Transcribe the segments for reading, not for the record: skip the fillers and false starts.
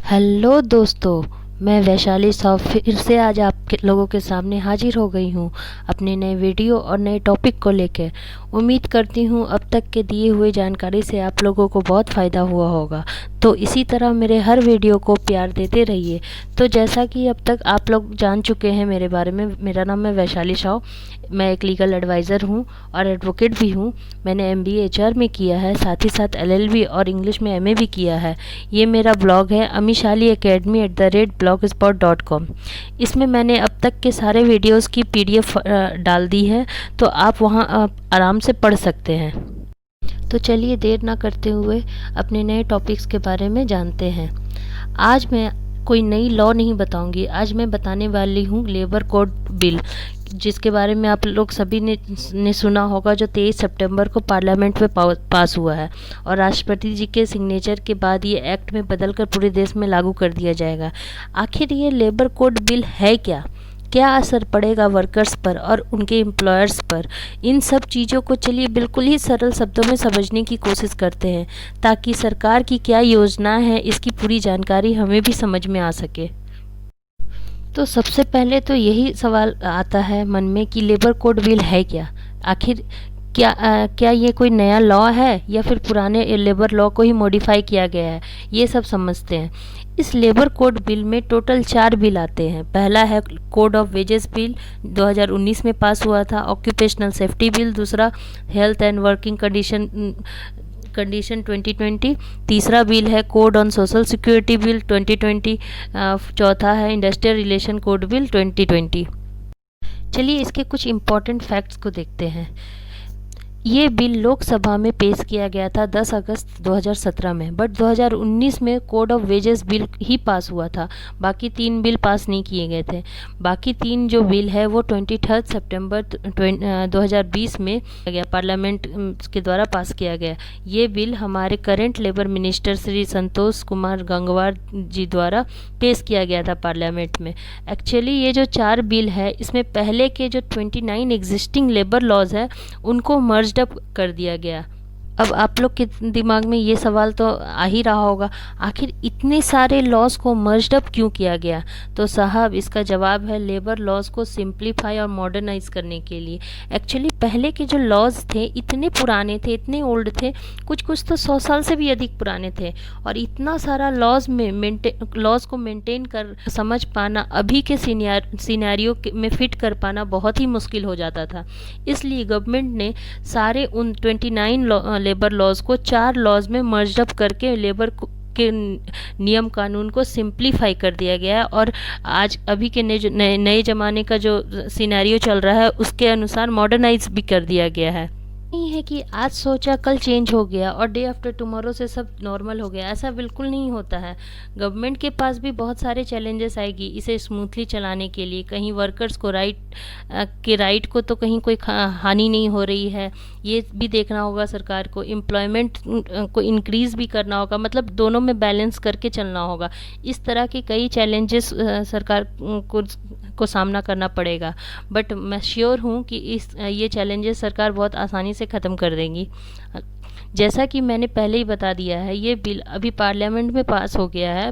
Hello दोस्तों, मैं वैशाली साव फिर से आज आप लोगों के सामने हाजिर हो गई हूँ अपने नए वीडियो और नए टॉपिक को लेकर। उम्मीद करती हूँ अब तक के दिए हुए जानकारी से आप लोगों को बहुत फ़ायदा हुआ होगा। तो इसी तरह मेरे हर वीडियो को प्यार देते रहिए। तो जैसा कि अब तक आप लोग जान चुके हैं मेरे बारे में, मेरा नाम है वैशाली साव। मैं एक लीगल एडवाइज़र हूँ और एडवोकेट भी हूँ। मैंने MBA HR में किया है, साथ ही साथ LLB और इंग्लिश में MA भी किया है। ये मेरा ब्लॉग है amishaliacademy@blogspot.com। इसमें मैंने अब तक के सारे वीडियोस की PDF डाल दी है, तो आप वहाँ आराम से पढ़ सकते हैं। तो चलिए देर ना करते हुए अपने नए टॉपिक्स के बारे में जानते हैं। आज मैं कोई नई लॉ नहीं बताऊंगी, आज मैं बताने वाली हूँ लेबर कोड बिल, जिसके बारे में आप लोग सभी ने सुना होगा, जो 23 सितंबर को पार्लियामेंट में पास हुआ है और राष्ट्रपति जी के सिग्नेचर के बाद ये एक्ट में बदलकर पूरे देश में लागू कर दिया जाएगा। आखिर ये लेबर कोड बिल है क्या, क्या असर पड़ेगा वर्कर्स पर और उनके एम्प्लॉयर्स पर, इन सब चीज़ों को चलिए बिल्कुल ही सरल शब्दों में समझने की कोशिश करते हैं, ताकि सरकार की क्या योजना है इसकी पूरी जानकारी हमें भी समझ में आ सके। तो सबसे पहले तो यही सवाल आता है मन में कि लेबर कोड बिल है क्या। आखिर क्या ये कोई नया लॉ है या फिर पुराने लेबर लॉ को ही मॉडिफाई किया गया है, ये सब समझते हैं। इस लेबर कोड बिल में टोटल 4 बिल आते हैं। पहला है कोड ऑफ वेजेस बिल, 2019 में पास हुआ था। ऑक्यूपेशनल सेफ्टी बिल, दूसरा हेल्थ एंड वर्किंग कंडीशन 2020। तीसरा बिल है code on social security bill 2020। चौथा है इंडस्ट्रियल रिलेशन कोड बिल 2020। चलिए इसके कुछ इम्पॉर्टेंट फैक्ट्स को देखते हैं। ये बिल लोकसभा में पेश किया गया था 10 अगस्त 2017 में, बट 2019 में कोड ऑफ वेजेस बिल ही पास हुआ था। बाकी 3 बिल पास नहीं किए गए थे। बाकी 3 जो बिल है वो 23 सितंबर 2020 में गया, पार्लियामेंट के द्वारा पास किया गया। ये बिल हमारे current labour minister Shri Santosh Kumar Gangwar जी द्वारा पेश किया गया था पार्लियामेंट में। एक्चुअली ये जो 4 बिल है, इसमें पहले के जो 29 एग्जिस्टिंग लेबर लॉज है उनको मर्ज अप कर दिया गया। अब आप लोग के दिमाग में ये सवाल तो आ ही रहा होगा, आखिर इतने सारे लॉज को मर्ज्ड अप क्यों किया गया। तो साहब इसका जवाब है लेबर लॉज को सिंप्लीफाई और मॉडर्नाइज करने के लिए। एक्चुअली पहले के जो लॉज थे इतने पुराने थे, इतने ओल्ड थे, कुछ कुछ तो 100 साल से भी अधिक पुराने थे, और इतना सारा लॉज को मेंटेन कर समझ पाना, अभी के सिनेरियो में फिट कर पाना बहुत ही मुश्किल हो जाता था। इसलिए गवर्नमेंट ने सारे उन 29 लेबर लॉज को 4 लॉज में मर्ज अप करके लेबर के नियम कानून को सिंप्लीफाई कर दिया गया, और आज अभी के नए ज़माने का जो सिनेरियो चल रहा है उसके अनुसार मॉडर्नाइज भी कर दिया गया है। नहीं है कि आज सोचा कल चेंज हो गया और डे आफ्टर टुमारो से सब नॉर्मल हो गया, ऐसा बिल्कुल नहीं होता है। गवर्नमेंट के पास भी बहुत सारे चैलेंजेस आएगी इसे स्मूथली चलाने के लिए। कहीं वर्कर्स को राइट को तो कहीं कोई हानि नहीं हो रही है, ये भी देखना होगा सरकार को। एम्प्लॉयमेंट को इंक्रीज़ भी करना होगा, मतलब दोनों में बैलेंस करके चलना होगा। इस तरह के कई चैलेंजेस सरकार को सामना करना पड़ेगा, बट मैं श्योर हूँ कि ये चैलेंजेस सरकार बहुत आसानी से ख़त्म कर देंगी। जैसा कि मैंने पहले ही बता दिया है, ये बिल अभी पार्लियामेंट में पास हो गया है,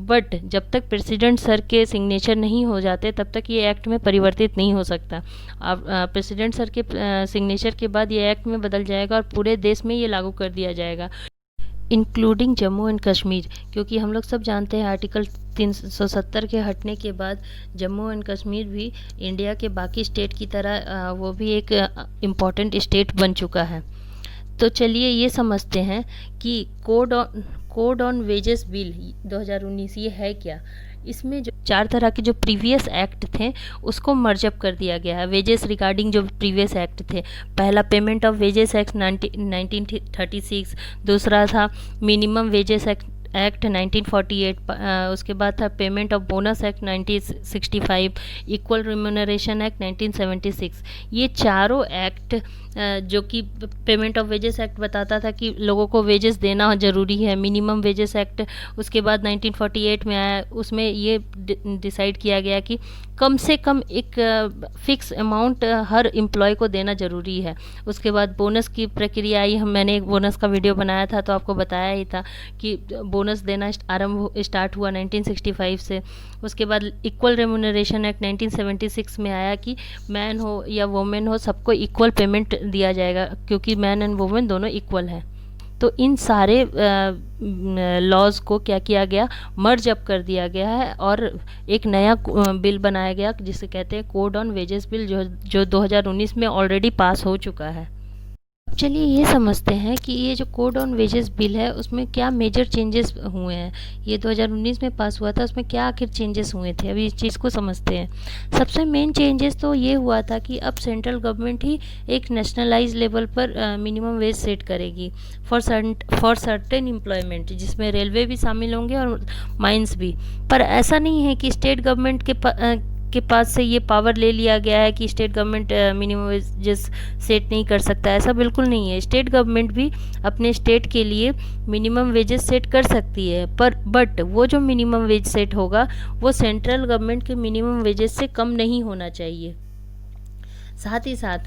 बट जब तक प्रेसिडेंट सर के सिग्नेचर नहीं हो जाते तब तक ये एक्ट में परिवर्तित नहीं हो सकता। अब प्रेसिडेंट सर के सिग्नेचर के बाद ये एक्ट में बदल जाएगा और पूरे देश में ये लागू कर दिया जाएगा, इंक्लूडिंग जम्मू एंड कश्मीर। क्योंकि हम लोग सब जानते हैं आर्टिकल 370 के हटने के बाद जम्मू एंड कश्मीर भी इंडिया के बाकी स्टेट की तरह वो भी एक इम्पॉर्टेंट स्टेट बन चुका है। तो चलिए ये समझते हैं कि कोड ऑन वेजेस बिल 2019 ये है क्या। इसमें जो 4 तरह के जो प्रीवियस एक्ट थे उसको मर्ज अप कर दिया गया है। वेजेस रिगार्डिंग जो प्रीवियस एक्ट थे, पहला पेमेंट ऑफ वेजेस एक्ट 1936, दूसरा था मिनिमम वेजेस एक्ट 1948, उसके बाद था payment of bonus act 1965, equal remuneration act 1976। ये चारों एक्ट जो कि पेमेंट ऑफ वेजेस एक्ट बताता था कि लोगों को वेजेस देना ज़रूरी है, मिनिमम वेजेस एक्ट उसके बाद 1948 में आया, उसमें ये डिसाइड किया गया कि कम से कम एक फिक्स अमाउंट हर एम्प्लॉय को देना ज़रूरी है। उसके बाद बोनस की प्रक्रिया आई, मैंने एक बोनस का वीडियो बनाया था तो आपको बताया ही था कि बोनस देना आरंभ स्टार्ट हुआ 1965 से। उसके बाद इक्वल रेम्यूनरेशन एक्ट 1976 में आया कि मैन हो या वुमेन हो सबको इक्वल पेमेंट दिया जाएगा, क्योंकि मैन एंड वुमेन दोनों इक्वल हैं। तो इन सारे लॉज को क्या किया गया, मर्ज अप कर दिया गया है और एक नया बिल बनाया गया जिसे कहते हैं कोड ऑन वेजेस बिल, जो 2019 में ऑलरेडी पास हो चुका है। चलिए ये समझते हैं कि ये जो कोड ऑन वेजेस बिल है उसमें क्या मेजर चेंजेस हुए हैं। ये 2019 में पास हुआ था, उसमें क्या आखिर चेंजेस हुए थे, अभी इस चीज़ को समझते हैं। सबसे मेन चेंजेस तो ये हुआ था कि अब सेंट्रल गवर्नमेंट ही एक नेशनलाइज लेवल पर मिनिमम वेज सेट करेगी फॉर सर्टेन एम्प्लॉयमेंट, जिसमें रेलवे भी शामिल होंगे और माइंस भी। पर ऐसा नहीं है कि स्टेट गवर्नमेंट के पास से ये पावर ले लिया गया है कि state government minimum wages set नहीं कर सकता, ऐसा बिल्कुल नहीं है। स्टेट गवर्नमेंट भी अपने स्टेट के लिए मिनिमम वेजेस सेट कर सकती है, बट वो जो मिनिमम वेज सेट होगा वो सेंट्रल गवर्नमेंट के मिनिमम वेजेस से कम नहीं होना चाहिए। साथ ही साथ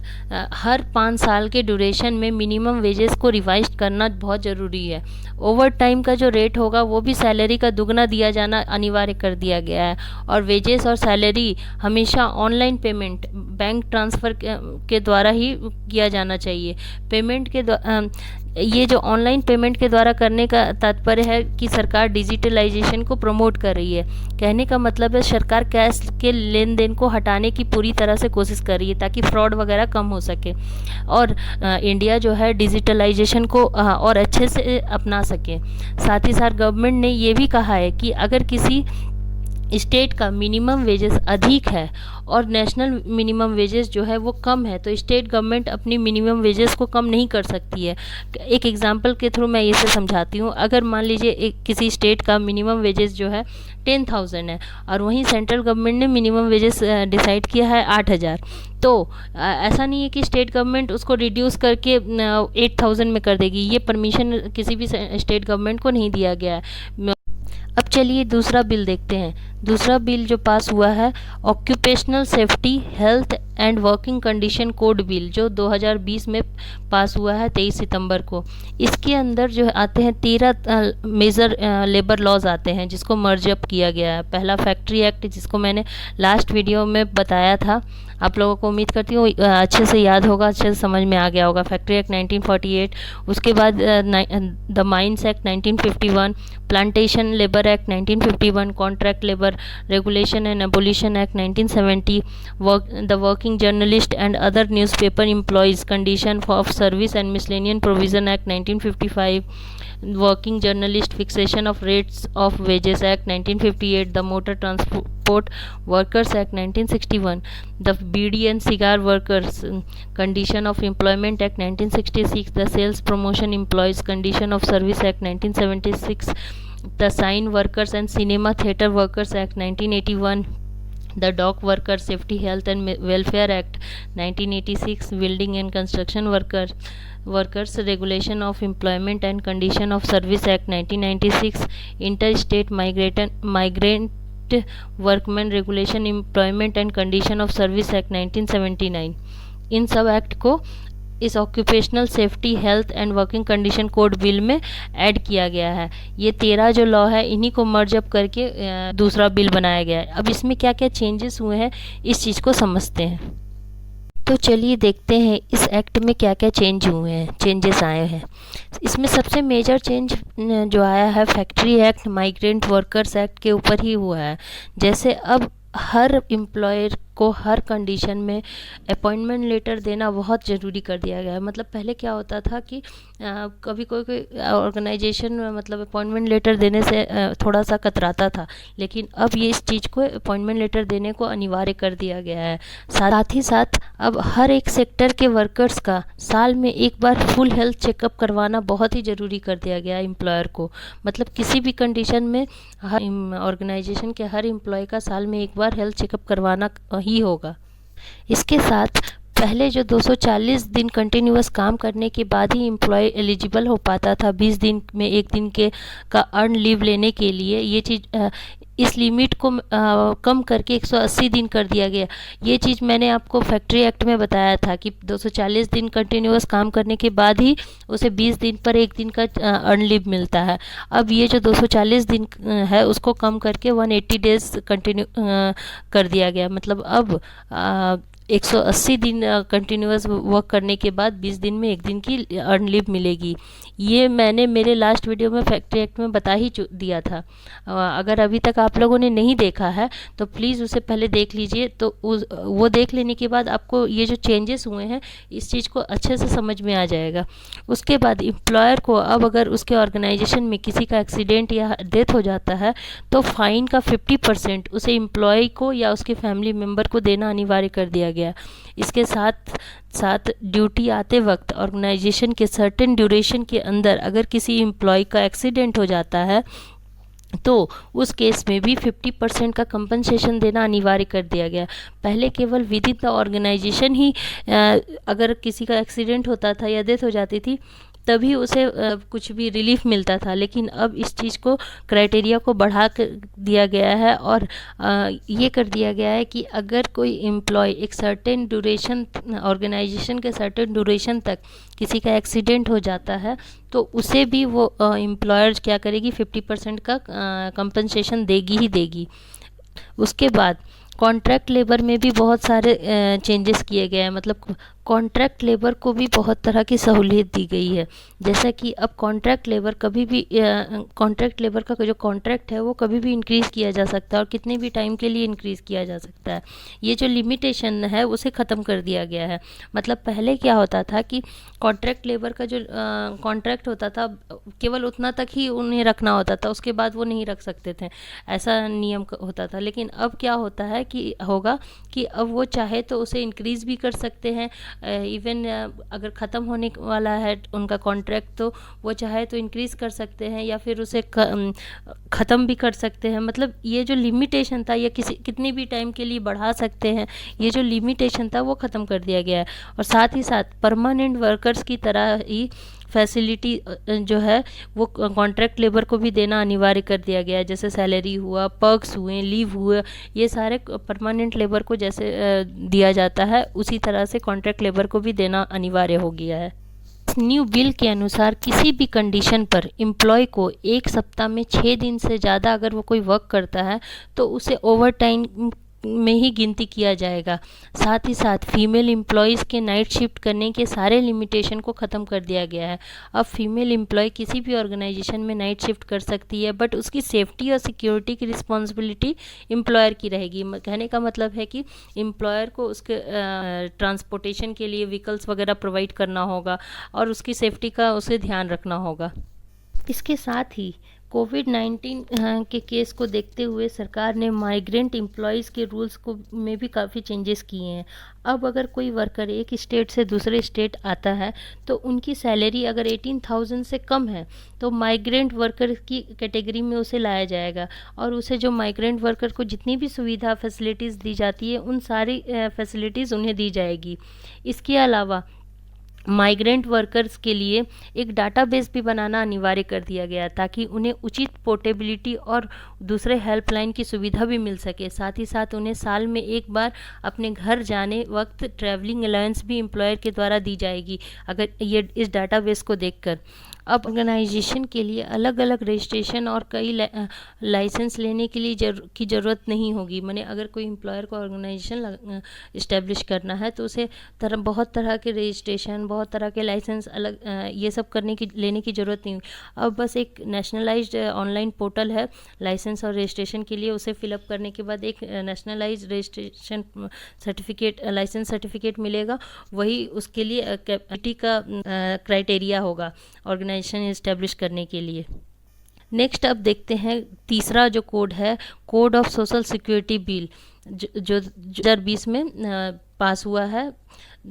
हर 5 साल के ड्यूरेशन में मिनिमम वेजेस को रिवाइज करना बहुत ज़रूरी है। ओवर टाइम का जो रेट होगा वो भी सैलरी का दुगना दिया जाना अनिवार्य कर दिया गया है। और वेजेस और सैलरी हमेशा ऑनलाइन पेमेंट बैंक ट्रांसफ़र के द्वारा ही किया जाना चाहिए। पेमेंट के ये जो ऑनलाइन पेमेंट के द्वारा करने का तात्पर्य है कि सरकार डिजिटलाइजेशन को प्रमोट कर रही है। कहने का मतलब है सरकार कैश के लेन देन को हटाने की पूरी तरह से कोशिश कर रही है ताकि फ्रॉड वगैरह कम हो सके और इंडिया जो है डिजिटलाइजेशन को और अच्छे से अपना सके। साथ ही साथ गवर्नमेंट ने ये भी कहा है कि अगर किसी स्टेट का मिनिमम वेजेस अधिक है और नेशनल मिनिमम वेजेस जो है वो कम है तो स्टेट गवर्नमेंट अपनी मिनिमम वेजेस को कम नहीं कर सकती है। एक एग्जांपल के थ्रू मैं इसे समझाती हूँ। अगर मान लीजिए किसी स्टेट का मिनिमम वेजेस जो है 10,000 है और वहीं सेंट्रल गवर्नमेंट ने मिनिमम वेजेस डिसाइड किया है 8,000, तो ऐसा नहीं है कि स्टेट गवर्नमेंट उसको रिड्यूस करके 8,000 में कर देगी। ये परमिशन किसी भी स्टेट गवर्नमेंट को नहीं दिया गया है। अब चलिए दूसरा बिल देखते हैं। दूसरा बिल जो पास हुआ है occupational safety health and working condition code bill, जो 2020 में पास हुआ है 23 सितंबर को। इसके अंदर जो आते हैं 13 मेजर लेबर लॉज आते हैं जिसको मर्ज अप किया गया है। पहला फैक्ट्री एक्ट, जिसको मैंने लास्ट वीडियो में बताया था, आप लोगों को उम्मीद करती हूँ अच्छे से याद होगा, अच्छे से समझ में आ गया होगा। फैक्ट्री एक्ट 1948, उसके बाद the mines act 1951, plantation labour act 1951, contract labour regulation and abolition act 1970, the working journalist and other newspaper employees condition of service and miscellaneous provision act 1955, working journalist fixation of rates of wages act 1958, the motor transport workers act 1961, the BD and cigar workers condition of employment act 1966, the sales promotion employees condition of service act 1976, the sign workers and cinema theatre workers act 1981, the dock worker safety health and welfare act 1986, building and construction workers regulation of employment and condition of service act 1996, interstate migrant workman regulation employment and condition of service act 1979। इन सब act को इस occupational safety health and working condition code bill में add किया गया है। ये 13 जो law है इन्हीं को मर्ज अप करके दूसरा बिल बनाया गया है। अब इसमें क्या क्या चेंजेस हुए हैं इस चीज़ को समझते हैं। तो चलिए देखते हैं इस एक्ट में क्या क्या चेंजेस आए हैं। इसमें सबसे मेजर चेंज जो आया है factory act migrant workers act के ऊपर ही हुआ है। जैसे अब हर एम्प्लॉयर को हर कंडीशन में अपॉइंटमेंट लेटर देना बहुत ज़रूरी कर दिया गया है। मतलब पहले क्या होता था कि कभी कोई ऑर्गेनाइजेशन मतलब अपॉइंटमेंट लेटर देने से थोड़ा सा कतराता था, लेकिन अब ये इस चीज़ को अपॉइंटमेंट लेटर देने को अनिवार्य कर दिया गया है। साथ ही साथ अब हर एक सेक्टर के वर्कर्स का साल में एक बार फुल हेल्थ चेकअप करवाना बहुत ही ज़रूरी कर दिया गया है एम्प्लॉयर को। मतलब किसी भी कंडीशन में हर ऑर्गेनाइजेशन के हर एम्प्लॉय का साल में एक बार हेल्थ चेकअप करवाना ही होगा। इसके साथ पहले जो 240 दिन कंटिन्यूअस काम करने के बाद ही एम्प्लॉय एलिजिबल हो पाता था 20 दिन में एक दिन के का अर्न लीव लेने के लिए, ये चीज़ इस लिमिट को कम करके 180 दिन कर दिया गया। ये चीज़ मैंने आपको फैक्ट्री एक्ट में बताया था कि 240 दिन कंटिन्यूअस काम करने के बाद ही उसे 20 दिन पर एक दिन का अर्न लीव मिलता है। अब ये जो 240 दिन है उसको कम करके 180 डेज कंटिन्यू कर दिया गया। मतलब अब 180 दिन कंटिन्यूअस वर्क करने के बाद 20 दिन में एक दिन की अर्न लीव मिलेगी। ये मैंने मेरे लास्ट वीडियो में फैक्ट्री एक्ट में बता ही दिया था। अगर अभी तक आप लोगों ने नहीं देखा है तो प्लीज़ उसे पहले देख लीजिए, तो वो देख लेने के बाद आपको ये जो चेंजेस हुए हैं इस चीज़ को अच्छे से समझ में आ जाएगा। उसके बाद एम्प्लॉयर को अब अगर उसके ऑर्गेनाइजेशन में किसी का एक्सीडेंट या डेथ हो जाता है तो फाइन का 50% उसे एम्प्लॉय को या उसके फैमिली मेम्बर को देना अनिवार्य कर दिया गया। इसके साथ साथ ड्यूटी आते वक्त ऑर्गेनाइजेशन के सर्टेन ड्यूरेशन के अंदर अगर किसी एम्प्लॉय का एक्सीडेंट हो जाता है तो उस केस में भी 50% का कंपनसेशन देना अनिवार्य कर दिया गया। पहले केवल विद इन द ऑर्गेनाइजेशन ही अगर किसी का एक्सीडेंट होता था या डेथ हो जाती थी तभी उसे कुछ भी रिलीफ मिलता था, लेकिन अब इस चीज़ को क्राइटेरिया को बढ़ा कर दिया गया है और ये कर दिया गया है कि अगर कोई एम्प्लॉय एक सर्टेन ड्यूरेशन ऑर्गेनाइजेशन के सर्टेन ड्यूरेशन तक किसी का एक्सीडेंट हो जाता है तो उसे भी वो एम्प्लॉयर क्या करेगी 50% का कंपनसेशन देगी ही देगी। उसके बाद कॉन्ट्रैक्ट लेबर में भी बहुत सारे चेंजेस किए गए हैं। मतलब कॉन्ट्रैक्ट लेबर को भी बहुत तरह की सहूलियत दी गई है। जैसा कि अब कॉन्ट्रैक्ट लेबर कभी भी कॉन्ट्रैक्ट लेबर का जो कॉन्ट्रैक्ट है वो कभी भी इंक्रीज़ किया जा सकता है और कितने भी टाइम के लिए इंक्रीज़ किया जा सकता है। ये जो लिमिटेशन है उसे ख़त्म कर दिया गया है। मतलब पहले क्या होता था कि कॉन्ट्रैक्ट लेबर का जो कॉन्ट्रैक्ट होता था केवल उतना तक ही उन्हें रखना होता था, उसके बाद वो नहीं रख सकते थे, ऐसा नियम होता था। लेकिन अब क्या होता है कि अब वो चाहे तो उसे इंक्रीज़ भी कर सकते हैं। इवन अगर ख़त्म होने वाला है उनका कॉन्ट्रैक्ट तो वो चाहे तो इंक्रीज़ कर सकते हैं या फिर उसे ख़त्म भी कर सकते हैं। मतलब ये जो लिमिटेशन था या कितनी भी टाइम के लिए बढ़ा सकते हैं, ये जो लिमिटेशन था वो ख़त्म कर दिया गया है। और साथ ही साथ परमानेंट वर्कर्स की तरह ही फैसिलिटी जो है वो कॉन्ट्रैक्ट लेबर को भी देना अनिवार्य कर दिया गया है। जैसे सैलरी हुआ, पर्क्स हुए, लीव हुए, ये सारे परमानेंट लेबर को जैसे दिया जाता है उसी तरह से कॉन्ट्रैक्ट लेबर को भी देना अनिवार्य हो गया है। न्यू बिल के अनुसार किसी भी कंडीशन पर एम्प्लॉय को एक सप्ताह में 6 दिन से ज़्यादा अगर वो कोई वर्क करता है तो उसे ओवर टाइम में ही गिनती किया जाएगा। साथ ही साथ फीमेल एम्प्लॉयज़ के नाइट शिफ्ट करने के सारे लिमिटेशन को ख़त्म कर दिया गया है। अब फीमेल एम्प्लॉय किसी भी ऑर्गेनाइजेशन में नाइट शिफ्ट कर सकती है, बट उसकी सेफ्टी और सिक्योरिटी की रिस्पॉन्सिबिलिटी एम्प्लॉयर की रहेगी। कहने का मतलब है कि एम्प्लॉयर को उसके ट्रांसपोर्टेशन के लिए व्हीकल्स वगैरह प्रोवाइड करना होगा और उसकी सेफ्टी का उसे ध्यान रखना होगा। इसके साथ ही कोविड-19 के केस को देखते हुए सरकार ने माइग्रेंट एम्प्लॉयज़ के रूल्स को में भी काफ़ी चेंजेस किए हैं। अब अगर कोई वर्कर एक स्टेट से दूसरे स्टेट आता है तो उनकी सैलरी अगर 18,000 से कम है तो माइग्रेंट वर्कर की कैटेगरी में उसे लाया जाएगा और उसे जो माइग्रेंट वर्कर को जितनी भी सुविधा फैसिलिटीज़ दी जाती है उन सारी फैसिलिटीज़ उन्हें दी जाएगी। इसके अलावा माइग्रेंट वर्कर्स के लिए एक डाटाबेस भी बनाना अनिवार्य कर दिया गया ताकि उन्हें उचित पोर्टेबिलिटी और दूसरे हेल्पलाइन की सुविधा भी मिल सके। साथ ही साथ उन्हें साल में एक बार अपने घर जाने वक्त ट्रैवलिंग अलाउंस भी एम्प्लॉयर के द्वारा दी जाएगी अगर ये इस डाटाबेस को देखकर। अब ऑर्गेनाइजेशन के लिए अलग अलग रजिस्ट्रेशन और कई लाइसेंस लेने के लिए ज़रूरत नहीं होगी। माने अगर कोई एम्प्लॉयर को ऑर्गेनाइजेशन इस्टेब्लिश करना है तो उसे बहुत तरह के रजिस्ट्रेशन, बहुत तरह के लाइसेंस अलग ये सब लेने की ज़रूरत नहीं। अब बस एक नेशनलाइज्ड ऑनलाइन पोर्टल है लाइसेंस और रजिस्ट्रेशन के लिए, उसे फिलअप करने के बाद एक nationalized registration certificate, license certificate मिलेगा। वही उसके लिए कैपेसिटी का क्राइटेरिया होगा ऑर्गेनाइजेशन इस्टेब्लिश करने के लिए। नेक्स्ट अब देखते हैं तीसरा जो कोड है, code of social security bill जो 2020 में पास हुआ है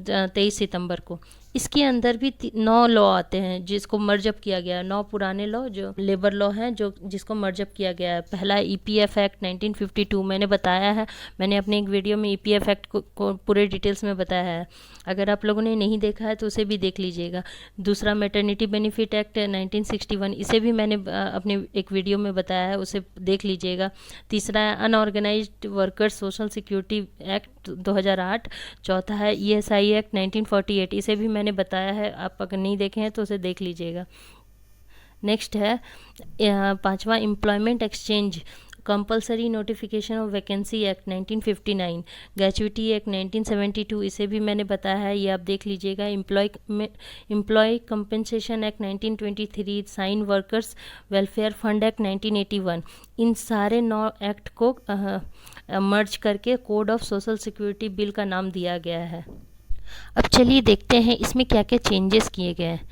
23 सितंबर को। इसके अंदर भी 9 लॉ आते हैं जिसको मर्जअप किया गया है। 9 पुराने लॉ जो लेबर लॉ हैं जो जिसको मर्जअप किया गया है। पहला ईपीएफ एक्ट 1952 मैंने बताया है, मैंने अपने एक वीडियो में ईपीएफ एक्ट को पूरे डिटेल्स में बताया है, अगर आप लोगों ने नहीं देखा है तो उसे भी देख लीजिएगा। दूसरा मैटरनिटी बेनिफिट एक्ट 1961, इसे भी मैंने अपने एक वीडियो में बताया है, उसे देख लीजिएगा। तीसरा unorganised workers social security act 2008। चौथा है ईएसआई एक्ट 1948, इसे भी मैंने बताया है, आप अगर नहीं देखे हैं तो उसे देख लीजिएगा। नेक्स्ट है पांचवा employment exchange compulsory notification of vacancy act 1959, gratuity act 1972, इसे भी मैंने बताया है, ये आप देख लीजिएगा। Employ compensation act 1923, cine workers welfare fund act 1981, इन सारे 9 एक्ट को मर्ज करके code of social security bill का नाम दिया गया है। अब चलिए देखते हैं इसमें क्या क्या चेंजेस किए गए हैं।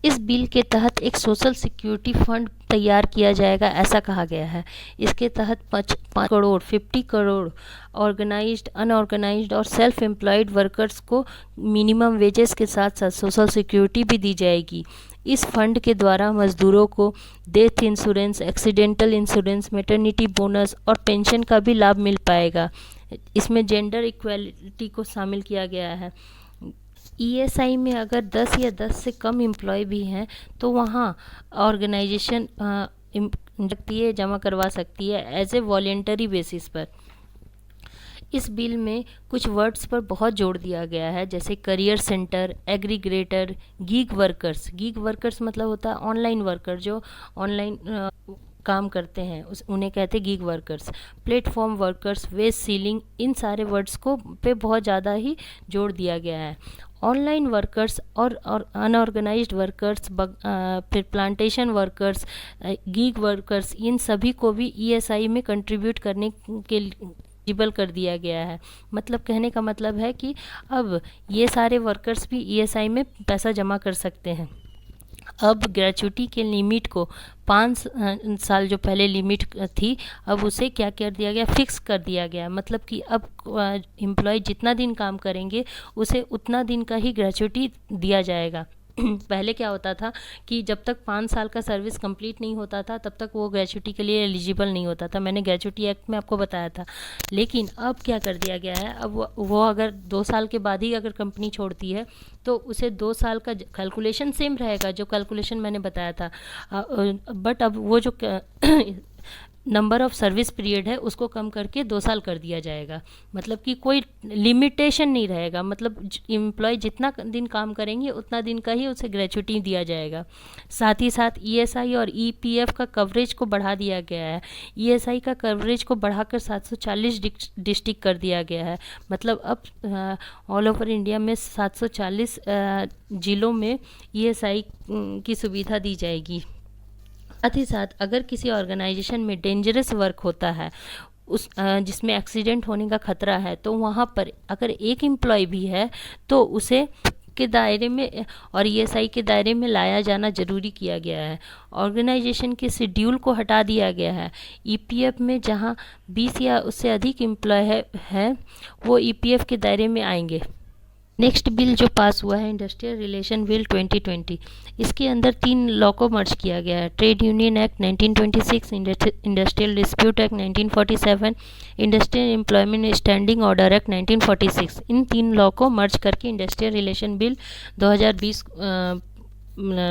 इस बिल के तहत एक सोशल सिक्योरिटी फंड तैयार किया जाएगा, ऐसा कहा गया है। इसके तहत 5 करोड़ 50 करोड़ ऑर्गेनाइज्ड, अनऑर्गेनाइज्ड और सेल्फ एम्प्लॉयड वर्कर्स को मिनिमम वेजेस के साथ साथ सोशल सिक्योरिटी भी दी जाएगी। इस फंड के द्वारा मजदूरों को death insurance, accidental insurance, maternity bonus और पेंशन का भी लाभ मिल पाएगा। इसमें जेंडर इक्वालिटी को शामिल किया गया है। ईएसआई में अगर 10 या 10 से कम एम्प्लॉय भी हैं तो वहाँ ऑर्गेनाइजेशन जमा करवा सकती है एज ए वॉलेंटरी बेसिस पर। इस बिल में कुछ वर्ड्स पर बहुत जोर दिया गया है, जैसे career centre, aggregator, gig workers. Gig workers मतलब होता है ऑनलाइन वर्कर, जो ऑनलाइन काम करते हैं, उन्हें कहते हैं gig workers. Platform workers, wage ceiling, इन सारे वर्ड्स को पे बहुत ज़्यादा ही जोर दिया गया है। ऑनलाइन वर्कर्स और अनऑर्गेनाइज्ड वर्कर्स, फिर प्लांटेशन वर्कर्स, गीग वर्कर्स, इन सभी को भी ईएसआई में कंट्रीब्यूट करने के एलिजिबल कर दिया गया है। मतलब कहने का मतलब है कि अब ये सारे वर्कर्स भी ईएसआई में पैसा जमा कर सकते हैं। अब ग्रेचुइटी के लिमिट को 5 साल जो पहले लिमिट थी, अब उसे क्या कर दिया गया, फिक्स कर दिया गया। मतलब कि अब एम्प्लॉय जितना दिन काम करेंगे उसे उतना दिन का ही ग्रेचुइटी दिया जाएगा। पहले क्या होता था कि जब तक 5 साल का सर्विस कंप्लीट नहीं होता था तब तक वो ग्रेचुइटी के लिए एलिजिबल नहीं होता था, मैंने ग्रेचुइटी एक्ट में आपको बताया था। लेकिन अब क्या कर दिया गया है, अब वो अगर 2 साल के बाद ही अगर कंपनी छोड़ती है तो उसे 2 साल का कैलकुलेशन सेम रहेगा जो कैलकुलेशन मैंने बताया था, बट अब वो जो नंबर ऑफ़ सर्विस पीरियड है उसको कम करके 2 साल कर दिया जाएगा। मतलब कि कोई लिमिटेशन नहीं रहेगा, मतलब एम्प्लॉय जितना दिन काम करेंगे उतना दिन का ही उसे ग्रेचुइटी दिया जाएगा। साथ ही साथ ईएसआई और ईपीएफ का कवरेज को बढ़ा दिया गया है। ईएसआई का कवरेज को बढ़ाकर 740 डिस्ट्रिक्ट कर दिया गया है। मतलब अब ऑल ओवर इंडिया में 740 जिलों में ईएसआई की सुविधा दी जाएगी। साथ ही साथ अगर किसी ऑर्गेनाइजेशन में डेंजरस वर्क होता है, उस जिसमें एक्सीडेंट होने का खतरा है, तो वहाँ पर अगर एक एम्प्लॉय भी है तो उसे के दायरे में और ईएसआई के दायरे में लाया जाना जरूरी किया गया है। ऑर्गेनाइजेशन के शेड्यूल को हटा दिया गया है। ईपीएफ में जहाँ 20 या उससे अधिक एम्प्लॉय है वो ईपीएफ के दायरे में आएंगे। नेक्स्ट बिल जो पास हुआ है इंडस्ट्रियल रिलेशन बिल 2020, इसके अंदर 3 लॉ को मर्ज किया गया है। Trade union act 1926, industrial dispute act 1947, industrial employment standing order act 1946। इन 3 लॉ को मर्ज करके इंडस्ट्रियल रिलेशन बिल 2020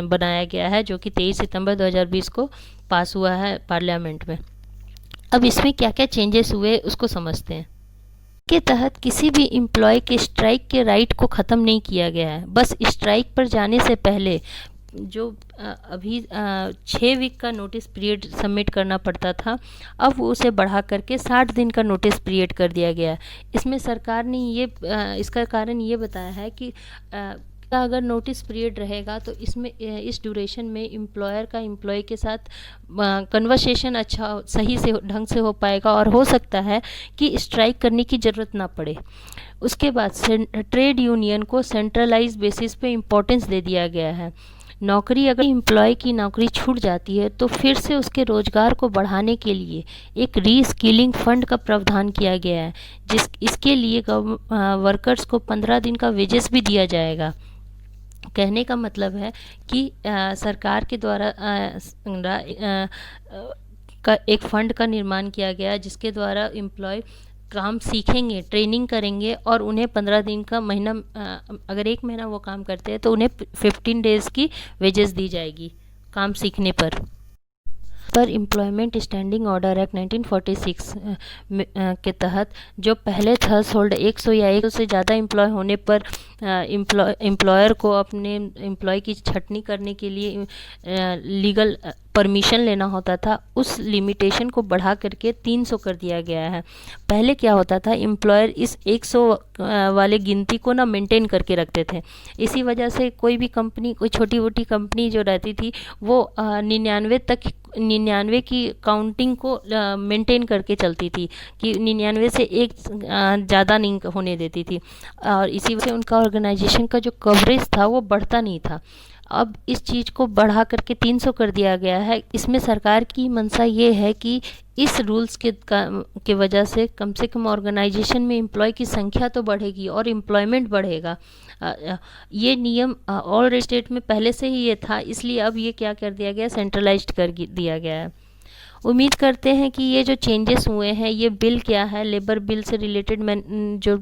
बनाया गया है, जो कि 23 सितंबर 2020 को पास हुआ है पार्लियामेंट में। अब इसमें क्या क्या चेंजेस हुए उसको समझते हैं। के तहत किसी भी एम्प्लॉय के स्ट्राइक के राइट को ख़त्म नहीं किया गया है। बस स्ट्राइक पर जाने से पहले जो अभी 6 वीक का नोटिस पीरियड सबमिट करना पड़ता था, अब उसे बढ़ा करके 60 दिन का नोटिस पीरियड कर दिया गया। इसमें सरकार ने इसका कारण ये बताया है कि अगर नोटिस पीरियड रहेगा तो इसमें इस ड्यूरेशन में एम्प्लॉयर का एम्प्लॉय के साथ कन्वर्सेशन अच्छा सही से ढंग से हो पाएगा और हो सकता है कि स्ट्राइक करने की ज़रूरत ना पड़े। उसके बाद ट्रेड यूनियन को सेंट्रलाइज बेसिस पे इम्पोर्टेंस दे दिया गया है। नौकरी अगर एम्प्लॉय की नौकरी छूट जाती है तो फिर से उसके रोजगार को बढ़ाने के लिए एक रीस्किलिंग फंड का प्रावधान किया गया है। इसके लिए वर्कर्स को 15 दिन का वेजेस भी दिया जाएगा। कहने का मतलब है कि सरकार के द्वारा का एक फ़ंड का निर्माण किया गया जिसके द्वारा एम्प्लॉय काम सीखेंगे, ट्रेनिंग करेंगे और उन्हें 15 दिन का महीना अगर 1 महीना वो काम करते हैं तो उन्हें 15 डेज़ की वेजेस दी जाएगी काम सीखने पर एम्प्लॉयमेंट स्टैंडिंग ऑर्डर एक्ट 1946 के तहत जो पहले थ्रेशोल्ड 100 या 100 से ज़्यादा एम्प्लॉय होने पर एम्प्लॉयर को अपने एम्प्लॉय की छटनी करने के लिए लीगल परमिशन लेना होता था, उस लिमिटेशन को बढ़ा करके 300 कर दिया गया है। पहले क्या होता था, एम्प्लॉयर इस 100 वाले गिनती को ना मेंटेन करके रखते थे। इसी वजह से कोई भी कंपनी, कोई छोटी मोटी कंपनी जो रहती थी वो 99 की काउंटिंग को मेंटेन करके चलती थी कि 99 से एक ज़्यादा नहीं होने देती थी, और इसी वजह से उनका ऑर्गेनाइजेशन का जो कवरेज था वो बढ़ता नहीं था। अब इस चीज़ को बढ़ा करके 300 कर दिया गया है। इसमें सरकार की मंशा ये है कि इस रूल्स के वजह से कम ऑर्गेनाइजेशन में एम्प्लॉय की संख्या तो बढ़ेगी और एम्प्लॉयमेंट बढ़ेगा। ये नियम ऑल स्टेट में पहले से ही ये था, इसलिए अब ये क्या कर दिया गया, सेंट्रलाइज्ड कर दिया गया है। उम्मीद करते हैं कि ये जो चेंजेस हुए हैं, ये बिल क्या है, लेबर बिल से रिलेटेड मैं जो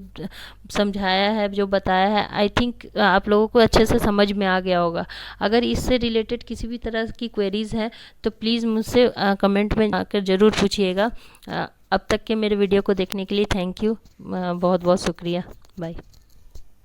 समझाया है, जो बताया है, आई थिंक आप लोगों को अच्छे से समझ में आ गया होगा। अगर इससे रिलेटेड किसी भी तरह की क्वेरीज़ हैं तो प्लीज़ मुझसे कमेंट में आकर ज़रूर पूछिएगा। अब तक के मेरे वीडियो को देखने के लिए थैंक यू, बहुत बहुत शुक्रिया, बाय।